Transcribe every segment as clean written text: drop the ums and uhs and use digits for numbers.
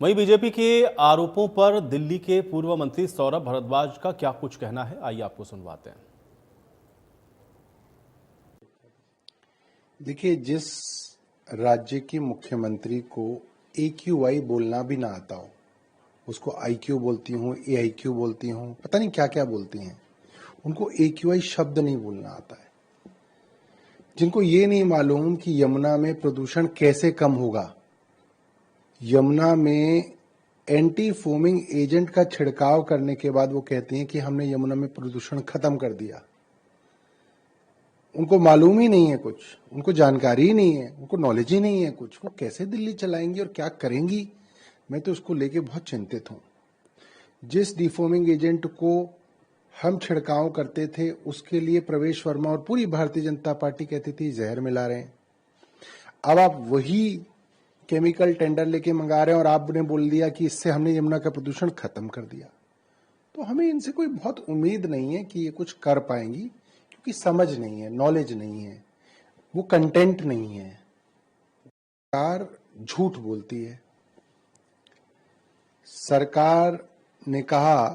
वहीं बीजेपी के आरोपों पर दिल्ली के पूर्व मंत्री सौरभ भारद्वाज का क्या कुछ कहना है, आइए आपको सुनवाते हैं। देखिए, जिस राज्य के मुख्यमंत्री को AQI बोलना भी ना आता हो, उसको IQ बोलती हूँ, AIQ बोलती हूँ, पता नहीं क्या क्या बोलती हैं, उनको AQI शब्द नहीं बोलना आता है। जिनको ये नहीं मालूम कि यमुना में प्रदूषण कैसे कम होगा, यमुना में एंटी फोमिंग एजेंट का छिड़काव करने के बाद वो कहते हैं कि हमने यमुना में प्रदूषण खत्म कर दिया। उनको मालूम ही नहीं है कुछ, उनको जानकारी ही नहीं है, उनको नॉलेज ही नहीं है कुछ। वो कैसे दिल्ली चलाएंगी और क्या करेंगी, मैं तो उसको लेके बहुत चिंतित हूं। जिस डिफोमिंग एजेंट को हम छिड़काव करते थे, उसके लिए प्रवेश वर्मा और पूरी भारतीय जनता पार्टी कहती थी जहर मिला रहे हैं। अब आप वही केमिकल टेंडर लेके मंगा रहे हैं और आपने बोल दिया कि इससे हमने यमुना का प्रदूषण खत्म कर दिया। तो हमें इनसे कोई बहुत उम्मीद नहीं है कि ये कुछ कर पाएंगी, क्योंकि समझ नहीं है, नॉलेज नहीं है, वो कंटेंट नहीं है। सरकार झूठ बोलती है। सरकार ने कहा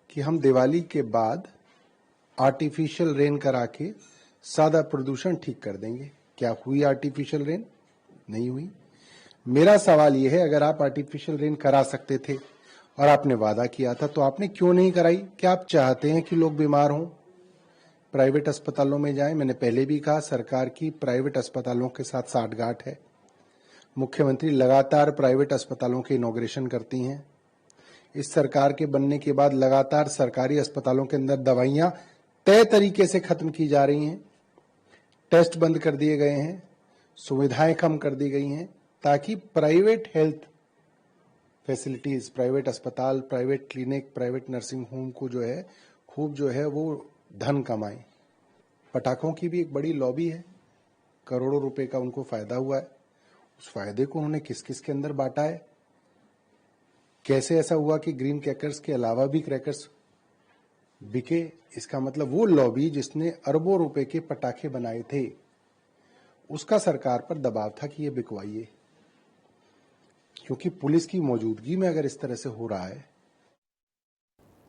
कि हम दिवाली के बाद आर्टिफिशियल रेन करा के सादा प्रदूषण ठीक कर देंगे। क्या हुई आर्टिफिशियल रेन? नहीं हुई। मेरा सवाल यह है, अगर आप आर्टिफिशियल रेन करा सकते थे और आपने वादा किया था, तो आपने क्यों नहीं कराई? क्या आप चाहते हैं कि लोग बीमार हों? प्राइवेट अस्पतालों में जाएं। मैंने पहले भी कहा, सरकार की प्राइवेट अस्पतालों के साथ साठगांठ है। मुख्यमंत्री लगातार प्राइवेट अस्पतालों के इनॉग्रेशन करती हैं। इस सरकार के बनने के बाद लगातार सरकारी अस्पतालों के अंदर दवाइयां तय तरीके से खत्म की जा रही हैं, टेस्ट बंद कर दिए गए हैं, सुविधाएं कम कर दी गई हैं, ताकि प्राइवेट हेल्थ फैसिलिटीज, प्राइवेट अस्पताल, private clinic, private nursing home को जो है खूब जो है वो धन कमाएं। पटाखों की भी एक बड़ी लॉबी है, करोड़ों रुपए का उनको फायदा हुआ है। उस फायदे को उन्होंने किस किस के अंदर बांटा है? कैसे ऐसा हुआ कि ग्रीन क्रैकर्स के अलावा भी क्रैकर्स बिके? इसका मतलब वो लॉबी जिसने अरबों रुपए के पटाखे बनाए थे, उसका सरकार पर दबाव था कि ये बिकवाइए। क्योंकि पुलिस की मौजूदगी में अगर इस तरह से हो रहा है